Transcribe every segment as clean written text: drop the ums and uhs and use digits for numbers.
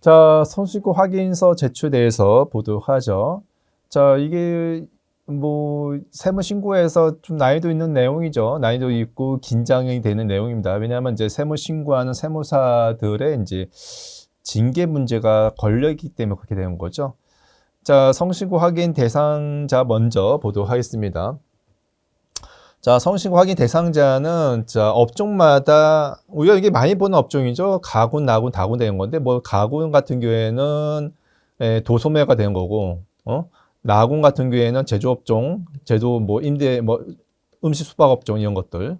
자, 성실구 확인서 제출대해서 보도록 하죠. 자, 이게 세무신고에서 좀 난이도 있는 내용이죠. 난이도 있고 긴장이 되는 내용입니다. 왜냐하면 이제 세무신고하는 세무사들의 이제 징계 문제가 걸려있기 때문에 그렇게 되는 거죠. 자, 성실구 확인 대상자 먼저 보도록 하겠습니다. 자, 성실구 확인 대상자는 자, 업종마다 우리가 이게 많이 보는 업종이죠. 가군, 나군, 다군 되는 건데 가군 같은 경우에는 도소매가 되는 거고, 나군 같은 경우에는 제조업종, 제조 임대 음식 숙박업종 이런 것들.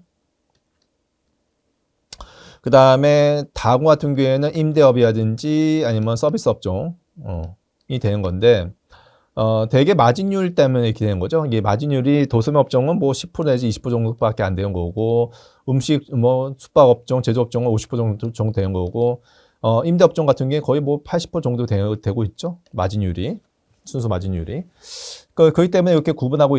그 다음에 다군 같은 경우에는 임대업이라든지 아니면 서비스 업종이 되는 건데. 대개 마진율 때문에 이렇게 되는 거죠. 이게 마진율이 도소매 업종은 10% 내지 20% 정도밖에 안 되는 거고, 음식, 숙박 업종, 제조 업종은 50% 정도 되는 거고, 임대 업종 같은 게 거의 80% 정도 되고 있죠. 마진율이. 순수 마진율이. 그렇기 때문에 이렇게 구분하고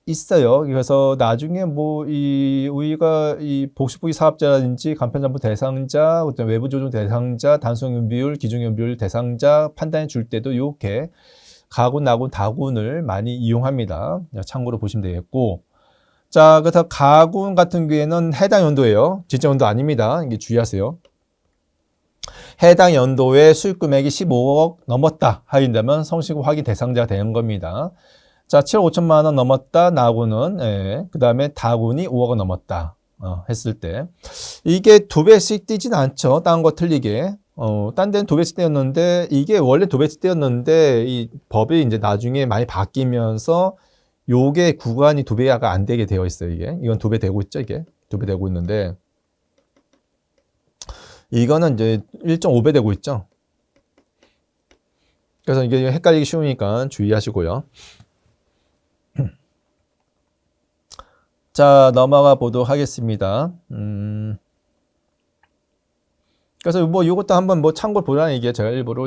있어요. 그래서 나중에 우리가 이 복식부기 사업자라든지 간편정보 대상자, 그다음에 외부 조정 대상자, 단순연비율, 기준연비율 대상자 판단해 줄 때도 이렇게 가군, 나군, 다군을 많이 이용합니다. 참고로 보시면 되겠고. 자, 그래서 가군 같은 경우에는 해당 연도예요. 지정 연도 아닙니다. 이게 주의하세요. 해당 연도의 수익 금액이 15억 넘었다 하인다면 성실구 확인 대상자가 되는 겁니다. 자, 7억 5천만 원 넘었다. 나군은, 그 다음에 다군이 5억 원 넘었다. 했을 때. 이게 두 배씩 뛰진 않죠. 다른 거 틀리게. 딴 데는 두 배씩 떼었는데, 이게 원래 두 배씩 떼었는데, 이 법이 이제 나중에 많이 바뀌면서, 요게 구간이 두 배가 안 되게 되어 있어요, 이게. 이건 두 배 되고 있죠, 이게. 두 배 되고 있는데, 이거는 이제 1.5배 되고 있죠. 그래서 이게 헷갈리기 쉬우니까 주의하시고요. 자, 넘어가 보도록 하겠습니다. 그래서 이것도 한번 참고로 보라는 얘기예요. 제가 일부러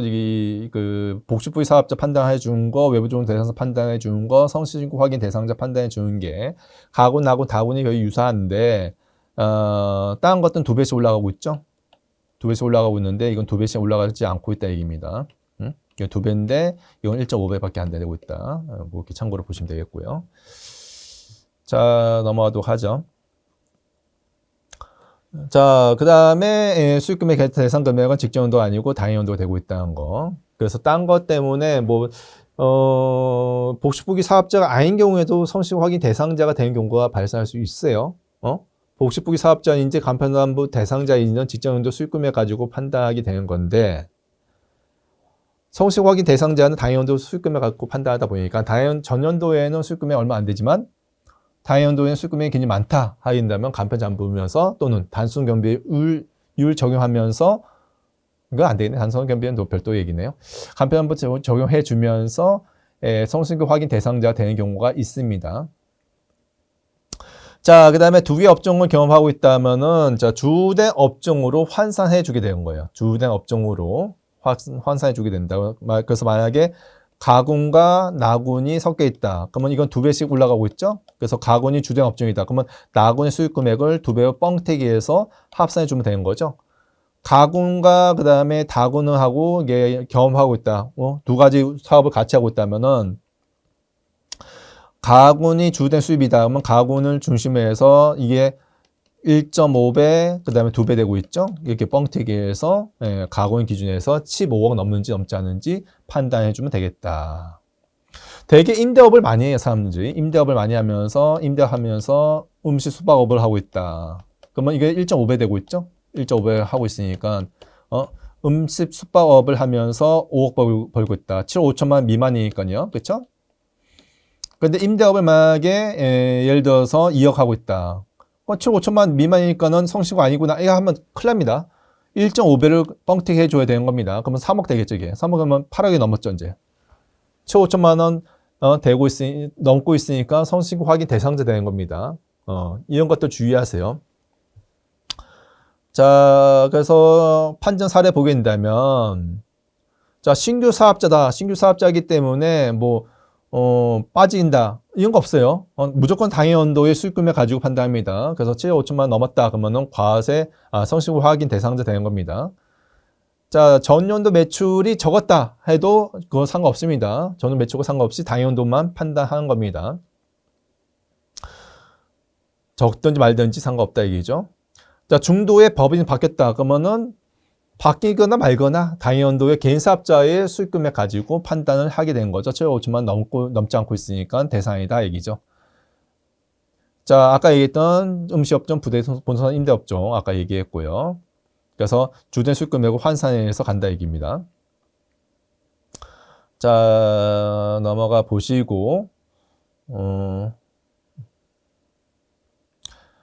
복식부기 사업자 판단해 준 거, 외부 조정 대상자 판단해 준 거, 성실신고 확인 대상자 판단해 주는 게 가군, 나군, 다군이 거의 유사한데 다른 것들은 두 배씩 올라가고 있죠. 두 배씩 올라가고 있는데 이건 두 배씩 올라가지 않고 있다 얘기입니다. 이건 두 배인데 이건 1.5배밖에 안 되고 있다. 이렇게 참고로 보시면 되겠고요. 자, 넘어가도록 하죠. 자, 그 다음에 수익금액 대상 금액은 직전연도 아니고 당해연도가 되고 있다는 거. 그래서 딴 것 때문에 복식부기 사업자가 아닌 경우에도 성실구 확인 대상자가 되는 경우가 발생할 수 있어요. 복식부기 사업자인지 간편담보 대상자인지는 직전연도 수익금액 가지고 판단하게 되는 건데, 성실구 확인 대상자는 당해연도 수익금액 갖고 판단하다 보니까 전년도에는 수익금액 얼마 안 되지만 당해연도에는 수익금액이 굉장히 많다 하인다면 간편 잠보면서 또는 단순 경비율 적용하면서 이거 안 되겠네. 단순 경비는 별도 얘기네요. 간편 잠보 적용해 주면서 성실구 확인 대상자가 되는 경우가 있습니다. 자, 그 다음에 두 개 업종을 경험하고 있다면은 주된 업종으로 환산해 주게 되는 거예요. 주된 업종으로 환산해 주게 된다. 그래서 만약에 가군과 나군이 섞여 있다. 그러면 이건 두 배씩 올라가고 있죠. 그래서 가군이 주된 업종이다. 그러면 나군의 수익 금액을 두 배로 뻥튀기해서 합산해 주면 되는 거죠. 가군과 그 다음에 다군을 하고 이게 경험하고 있다. 두 가지 사업을 같이 하고 있다면은 가군이 주된 수입이다. 그러면 가군을 중심으로 해서 이게 1.5배, 그 다음에 2배 되고 있죠. 이렇게 뻥튀기해서 가군 기준에서 15억 넘는지 넘지 않는지 판단해주면 되겠다. 되게 임대업을 많이 해요, 사람들이. 임대업을 많이 하면서 음식 숙박업을 하고 있다. 그러면 이게 1.5배 되고 있죠. 1.5배 하고 있으니까 음식 숙박업을 하면서 5억 벌고 있다. 7억 5천만 미만이니까요. 그렇죠? 근데 임대업을 만약에 예를 들어서 2억 하고 있다. 7억 5천만 미만이니까는 성실구 아니구나. 이거 하면 큰일 납니다. 1.5배를 뻥튀기 해줘야 되는 겁니다. 그러면 3억 되겠죠, 이게. 3억 하면 8억이 넘었죠, 이제. 7억 5천만 원 넘고 있으니까 성실구 확인 대상자 되는 겁니다. 이런 것도 주의하세요. 자, 그래서 판정 사례 보게 된다면, 자, 신규 사업자다. 신규 사업자이기 때문에 빠진다. 이런 거 없어요. 무조건 당해연도의 수익금액 가지고 판단합니다. 그래서 7억 5천만 원 넘었다. 그러면은 성실구 확인 대상자 되는 겁니다. 자, 전년도 매출이 적었다 해도 그거 상관없습니다. 전년 매출과 상관없이 당연도만 판단하는 겁니다. 적든지 말든지 상관없다 얘기죠. 자, 중도의 법인이 바뀌었다. 그러면은 바뀌거나 말거나 당연도의 개인 사업자의 수익 금액 가지고 판단을 하게 된 거죠. 7억 5천만 넘지 않고 있으니까 대상이다 얘기죠. 자, 아까 얘기했던 음식업종, 부대 본선 임대업종 아까 얘기했고요. 그래서 주된 수익 금액을 환산해서 간다 얘기입니다. 자, 넘어가 보시고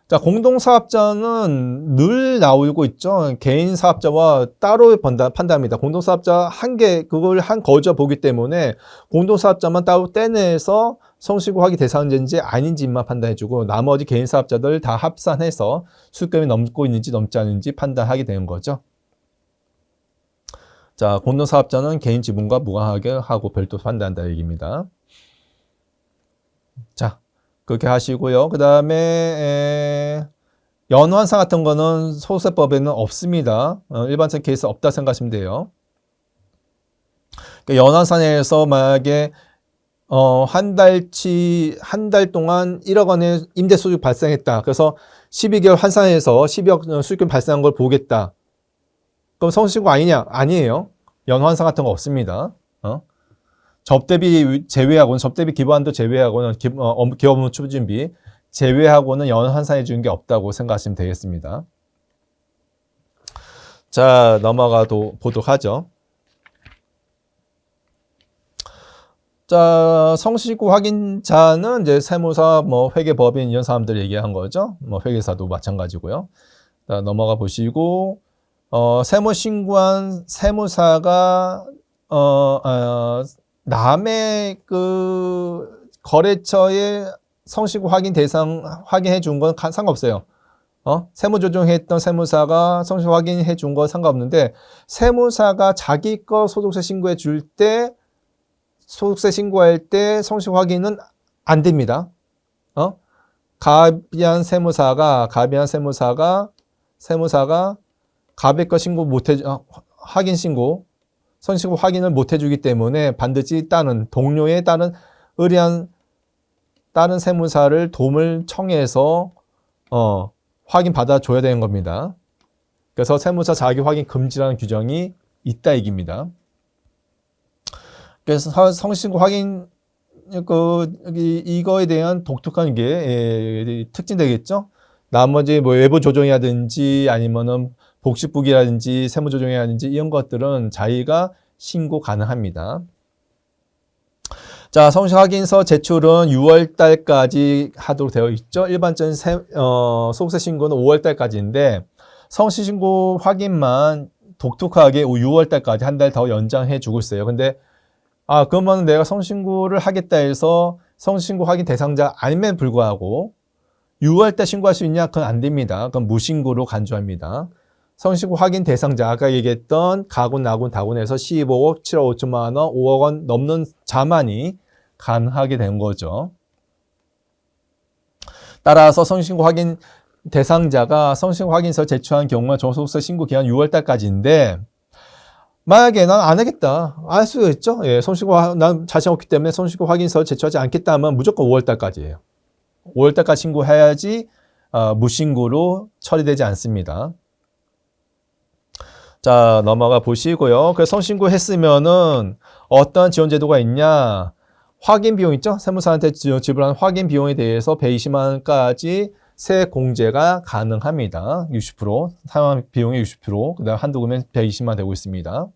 자, 공동사업자는 늘 나오고 있죠. 개인 사업자와 따로 판단합니다. 공동사업자 그걸 한 거저 보기 때문에 공동사업자만 따로 떼내서 성실고하기 대상자인지 아닌지만 판단해주고 나머지 개인 사업자들 다 합산해서 수익금이 넘고 있는지 넘지 않는지 판단하게 되는 거죠. 자, 공동사업자는 개인 지분과 무관하게 하고 별도 판단한다 얘기입니다. 자, 그렇게 하시고요. 그 다음에 연환상 같은 거는 소득세법에는 없습니다. 일반적 케이스 없다 생각하시면 돼요. 그러니까 연환상에서 만약에 한 달 동안 1억 원의 임대 수익 발생했다. 그래서 12개월 환산해서 12억 수익금 발생한 걸 보겠다. 그럼 성실고 아니냐? 아니에요. 연환상 같은 거 없습니다. 접대비 제외하고는 접대비 기부한도 제외하고는 기업 업무 추진비 제외하고는 연환상해 주는 게 없다고 생각하시면 되겠습니다. 자, 보도록 하죠. 자, 성실고 확인자는 이제 세무사, 회계법인 이런 사람들 얘기한 거죠. 회계사도 마찬가지고요. 자, 넘어가 보시고 세무 신고한 세무사가 남의 그 거래처에 성실고 확인 대상 확인해 준 건 상관없어요. 세무조정했던 세무사가 성실고 확인해 준 건 상관없는데 세무사가 자기 거 소득세 신고해 줄 때 소득세 신고할 때 성실고 확인은 안 됩니다. 가비한 세무사가 가비 거 신고 확인 신고 성실고 확인을 못 해주기 때문에 반드시 동료의 의뢰한 다른 세무사를 도움을 청해서 확인 받아줘야 되는 겁니다. 그래서 세무사 자기 확인 금지라는 규정이 있다 얘기입니다. 그래서 성실고 확인 이거에 대한 독특한 게 특징 되겠죠. 나머지 외부 조정이라든지 아니면은 복식부기라든지 세무조정이라든지 이런 것들은 자기가 신고 가능합니다. 자, 성실확인서 제출은 6월 달까지 하도록 되어 있죠. 일반적인 소득세 신고는 5월 달까지인데 성실신고 확인만 독특하게 6월 달까지 한 달 더 연장해 주고 있어요. 근데 그러면 내가 성신고를 하겠다 해서 성신고 확인 대상자 아님에도 불구하고 6월 달 신고할 수 있냐? 그건 안 됩니다. 그건 무신고로 간주합니다. 성신고 확인 대상자, 아까 얘기했던 가군, 나군, 다군에서 15억, 7억 5천만 원, 5억 원 넘는 자만이 가능하게 된 거죠. 따라서 성신고 확인 대상자가 성신고 확인서 제출한 경우가 종소득세 신고 기한 6월 달까지인데 만약에 난 안 하겠다. 알 수가 있죠. 난 자신 없기 때문에 성신고 확인서 제출하지 않겠다 하면 무조건 5월 달까지예요. 5월 달까지 신고해야지 무신고로 처리되지 않습니다. 자, 넘어가 보시고요. 그래서 성신고 했으면은 어떤 지원 제도가 있냐? 확인 비용 있죠? 세무사한테 지불하는 확인 비용에 대해서 120만 원까지 세액 공제가 가능합니다. 60%, 사용 비용의 60%, 그다음 한도 금액 120만 원 되고 있습니다.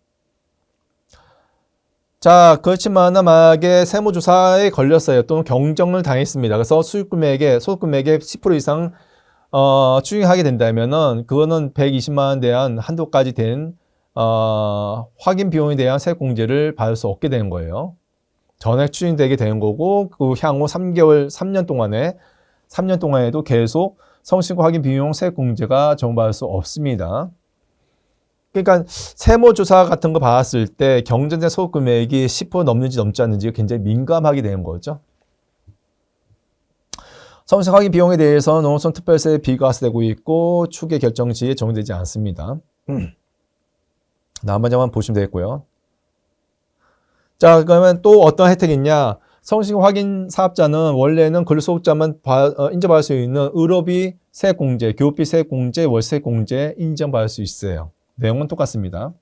자, 그렇지만 만약에 세무조사에 걸렸어요. 또는 경정을 당했습니다. 그래서 소득금액의 10% 이상 추징하게 된다면은 그거는 120만 원 대한 한도까지 된 확인 비용에 대한 세액 공제를 받을 수 없게 되는 거예요. 전액 추징되게 되는 거고 그 향후 3년 동안에도 계속 성신고 확인 비용 세액 공제가 적용받을 수 없습니다. 그러니까 세무조사 같은 거 받았을 때 경전세 소득 금액이 10% 넘는지 넘지 않는지 굉장히 민감하게 되는 거죠. 성신고 확인 비용에 대해서는 농어촌 특별세 비과세되고 있고 추계 결정 시에 적용되지 않습니다. 나머지 한번 보시면 되겠고요. 자, 그러면 또 어떤 혜택이 있냐? 성실 확인 사업자는 원래는 근로소득자만 인정받을 수 있는 의료비 세액공제, 교육비 세액공제, 월세공제 인정받을 수 있어요. 내용은 똑같습니다.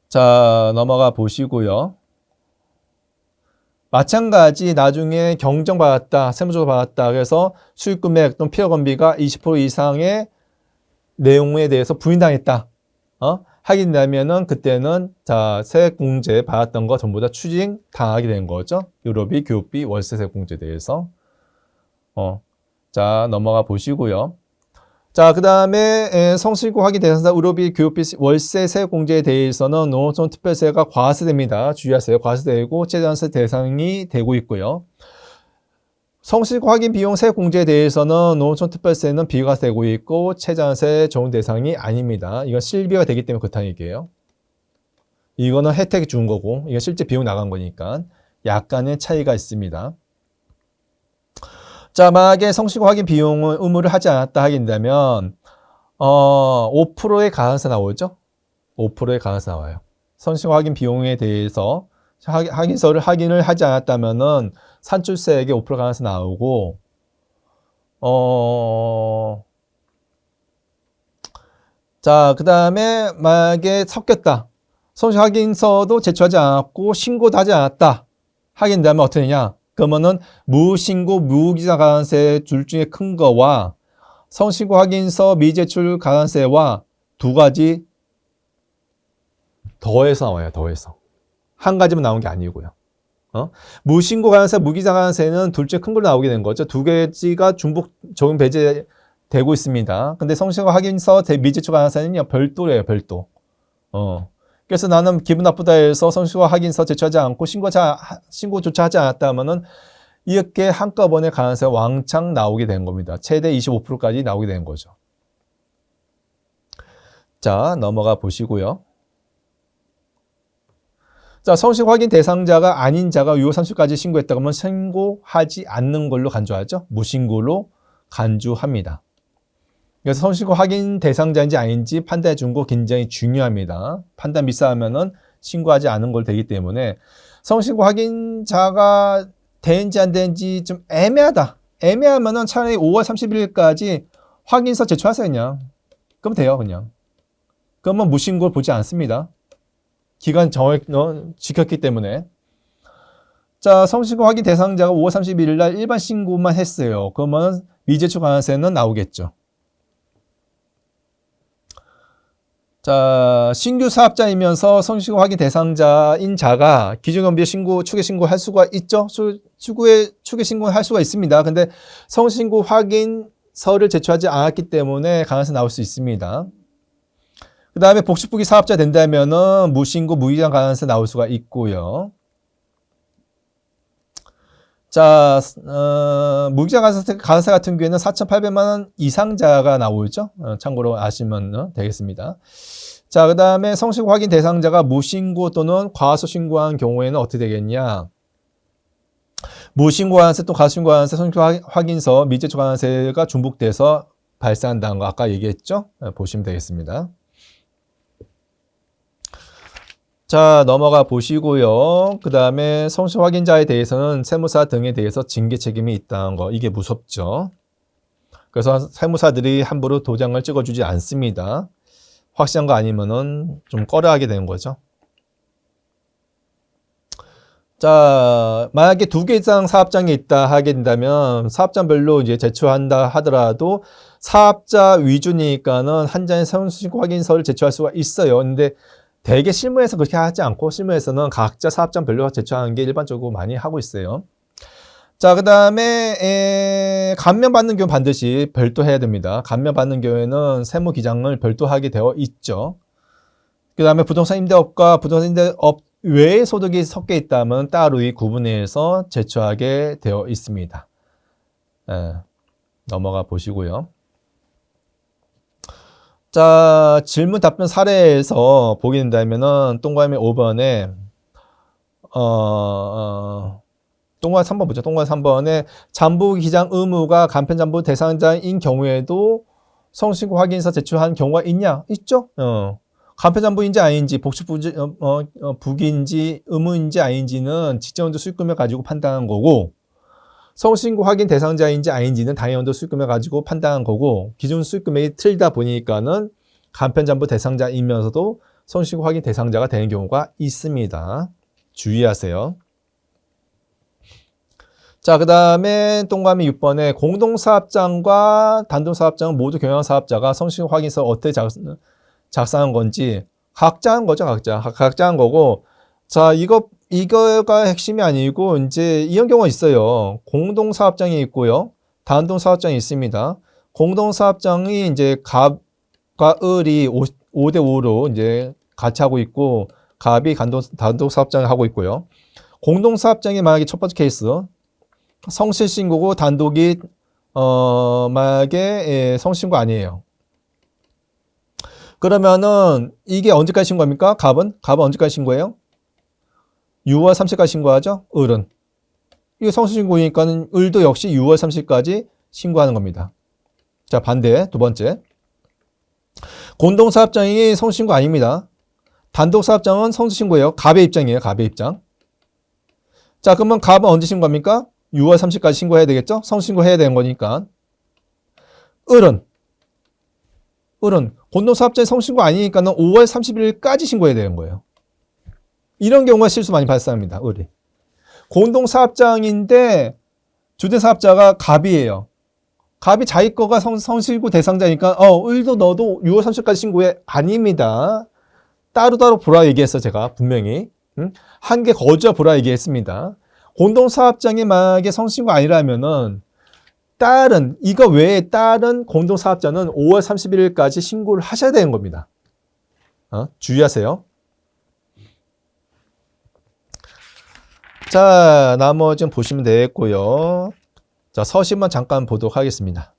자, 넘어가 보시고요. 마찬가지 나중에 경정받았다, 세무조사 받았다. 그래서 수익금액 또는 피해건비가 20% 이상의 내용에 대해서 부인당했다. 확인되면은 그때는 자 세액공제 받았던 거 전부 다 추징 당하게 된 거죠. 의료비, 교육비, 월세세 공제에 대해서. 자 넘어가 보시고요. 자 그다음에 성실고 확인 대상자 의료비, 교육비, 월세세 공제에 대해서는 농어촌 특별세가 과세됩니다. 주의하세요. 과세되고 최저세 대상이 되고 있고요. 성실고 확인 비용 세액 공제에 대해서는 농어촌 특별세는 비과세되고 있고 최저세 적용 대상이 아닙니다. 이건 실비가 되기 때문에 그렇다는 얘기예요. 이거는 혜택이 준 거고 이건 실제 비용 나간 거니까 약간의 차이가 있습니다. 자 만약에 성실고 확인 비용은 의무를 하지 않았다 하게 된다면 5%의 가산세 나오죠. 5%의 가산세 나와요. 성실고 확인 비용에 대해서 확인서를 확인을 하지 않았다면은 산출세액에 5% 가산세 나오고 자 그다음에 만약에 섞였다. 성실 확인서도 제출하지 않았고 신고도 하지 않았다. 하게 된다면 어떻게 되냐? 그러면은 무신고 무기자 가산세 둘 중에 큰 거와 성신고 확인서 미제출 가산세와 두 가지 더해서 나와요. 더해서. 한 가지만 나온 게 아니고요. 무신고 가산세, 무기자 가산세는 둘째 큰 걸로 나오게 된 거죠. 두 개지가 중복 적용 배제되고 있습니다. 근데 성신고 확인서 미제출 가산세는 별도래요, 별도. 그래서 나는 기분 나쁘다 해서 성신고 확인서 제출하지 않고 신고조차 하지 않았다 하면은 이렇게 한꺼번에 가산세가 왕창 나오게 된 겁니다. 최대 25%까지 나오게 된 거죠. 자, 넘어가 보시고요. 자, 성실 확인 대상자가 아닌 자가 유효 산출까지 신고했다 그러면 신고하지 않는 걸로 간주하죠. 무신고로 간주합니다. 그래서 성실고 확인 대상자인지 아닌지 판단해 준 거 굉장히 중요합니다. 판단 미스하면은 신고하지 않은 걸 되기 때문에 성실고 확인자가 되는지 안 되는지 좀 애매하다. 애매하면은 차라리 5월 31일까지 확인서 제출하세요, 그냥. 그럼 돼요, 그냥. 그러면 무신고를 보지 않습니다. 기간 지켰기 때문에. 자, 성신고 확인 대상자가 5월 31일 날 일반 신고만 했어요. 그러면 미제출 가산세는 나오겠죠. 자, 신규 사업자이면서 성신고 확인 대상자인 자가 기준경비에 추계 신고할 수가 있죠. 추계 신고를 할 수가 있습니다. 근데 성신고 확인서를 제출하지 않았기 때문에 가산세 나올 수 있습니다. 그 다음에 복식부기 사업자 된다면은 무신고 무기장 가산세 나올 수가 있고요. 자, 무기장 가산세 같은 경우에는 4,800만 원 이상자가 나오죠. 참고로 아시면 되겠습니다. 자, 그 다음에 성신고 확인 대상자가 무신고 또는 과소 신고한 경우에는 어떻게 되겠냐? 무신고 가산세 또 과소신고 가산세, 성신고 확인서, 미제출 가산세가 중복돼서 발생한다는 거 아까 얘기했죠? 보시면 되겠습니다. 자, 넘어가 보시고요. 그 다음에 성실 확인자에 대해서는 세무사 등에 대해서 징계 책임이 있다는 거. 이게 무섭죠. 그래서 세무사들이 함부로 도장을 찍어주지 않습니다. 확실한 거 아니면은 좀 꺼려하게 되는 거죠. 자, 만약에 2개 이상 사업장이 있다 하게 된다면 사업장별로 이제 제출한다 하더라도 사업자 위주니까는 한 장의 성실 확인서를 제출할 수가 있어요. 근데 대개 실무에서 그렇게 하지 않고 실무에서는 각자 사업장별로 제출하는 게 일반적으로 많이 하고 있어요. 자, 그 다음에 감면받는 경우 반드시 별도 해야 됩니다. 감면받는 경우에는 세무기장을 별도 하게 되어 있죠. 그 다음에 부동산 임대업과 부동산 임대업 외의 소득이 섞여 있다면 따로 구분해서 제출하게 되어 있습니다. 넘어가 보시고요. 자, 질문 답변 사례에서 보게 된다면은 동그라미 5번에 동그라미 3번 보죠. 동그라미 3번에 잠보 기장 의무가 간편 잠보 대상자인 경우에도 성신고 확인서 제출한 경우가 있냐? 있죠? 간편장부인지 아닌지, 부기인지, 의무인지 아닌지는 직전원도 수익금을 가지고 판단한 거고, 성신고 확인 대상자인지 아닌지는 당해원도 수익금을 가지고 판단한 거고, 기준 수익금액이 틀리다 보니까는 간편장부 대상자이면서도 성신고 확인 대상자가 되는 경우가 있습니다. 주의하세요. 자, 그 다음에 동그라미 6번에 공동사업장과 단독사업장은 모두 경영사업자가 성신고 확인서를 어떻게 작성한 건지 각자 한 거죠. 각자 한 거고, 자, 이거가 핵심이 아니고 이제 이런 경우가 있어요. 공동사업장이 있고요, 단독사업장이 있습니다. 공동사업장이 이제 갑과 을이 5대 5로 이제 같이 하고 있고, 갑이 단독사업장을 하고 있고요. 공동사업장이 만약에 첫 번째 케이스 성실신고고 단독이 만약에 성신고 아니에요. 그러면은 이게 언제까지 신고합니까? 갑은 언제까지 신고해요? 6월 30일까지 신고하죠? 을은. 이게 성실신고이니까는 을도 역시 6월 30일까지 신고하는 겁니다. 자, 반대 두 번째. 공동사업장이 성신고 아닙니다. 단독사업장은 성신고예요. 갑의 입장이에요. 갑의 입장. 자, 그러면 갑은 언제 신고합니까? 6월 30일까지 신고해야 되겠죠? 성신고해야 되는 거니까. 을은 공동사업장이 성신고 아니니까는 5월 31일까지 신고해야 되는 거예요. 이런 경우가 실수 많이 발생합니다. 을이. 공동사업장인데 주대사업자가 갑이에요. 갑이 자기 거가 성신고 대상자니까 을도 너도 6월 30일까지 신고해. 아닙니다. 따로따로 보라 얘기했어. 제가 분명히 한 개 거주하 보라 얘기했습니다. 공동사업장이 만약에 성신고 아니라면은 이거 외에 다른 공동사업자는 5월 31일까지 신고를 하셔야 되는 겁니다. 주의하세요. 자, 나머지는 보시면 되겠고요. 자, 서신만 잠깐 보도록 하겠습니다.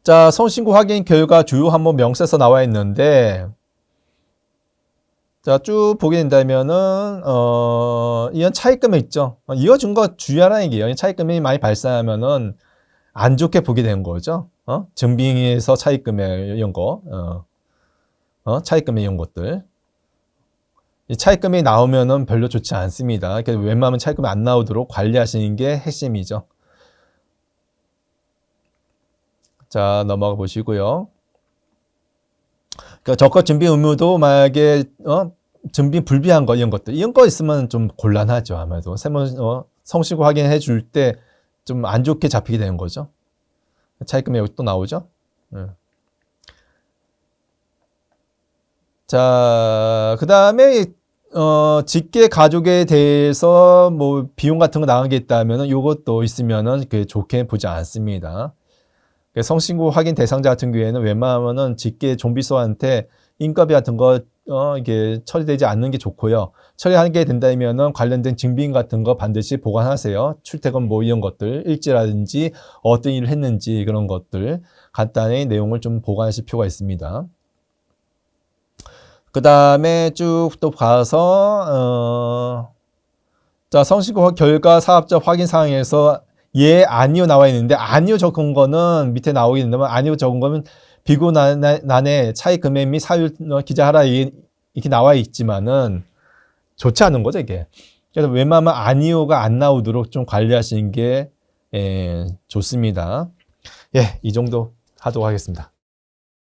자, 성신고 확인 결과 주요 항목 명세서 나와 있는데, 자, 쭉 보게 된다면은, 이런 차입금액 있죠. 이거 준 거 주의하라는 얘기예요. 차입금액이 많이 발생하면은 안 좋게 보게 되는 거죠. 증빙에서 차입금액 이런 거, 차입금액 이런 것들. 이 차입금액이 나오면은 별로 좋지 않습니다. 그래서 웬만하면 차입금이 안 나오도록 관리하시는 게 핵심이죠. 자, 넘어가 보시고요. 그러니까 적합 증빙 의무도 만약에 증빙 불비한 거 이런 거 있으면 좀 곤란하죠. 아마도 성신고 확인해 줄 때 좀 안 좋게 잡히게 되는 거죠. 차입금이 여기 또 나오죠. 자, 그 다음에 직계 가족에 대해서 뭐 비용 같은 거 나간 게 있다면은 요것도 있으면은 좋게 보지 않습니다. 성신고 확인 대상자 같은 경우에는 웬만하면은 직계 좀비소한테 인건비 같은 거 이게 처리되지 않는 게 좋고요. 처리하게 된다면은 관련된 증빙 같은 거 반드시 보관하세요. 출퇴근 뭐 이런 것들, 일지라든지 어떤 일을 했는지 그런 것들 간단히 내용을 좀 보관하실 필요가 있습니다. 그 다음에 쭉 또 봐서 자, 성신고 결과 사업자 확인 사항에서 예, 아니요 나와 있는데 아니요 적은 거는 밑에 나오게 된다면 아니요 적은 거는 비고난의 차익 금액 및 사유 기재하라 이렇게 나와 있지만은 좋지 않은 거죠 이게. 그래서 웬만하면 아니요가 안 나오도록 좀 관리하시는 게 좋습니다. 예, 이 정도 하도록 하겠습니다.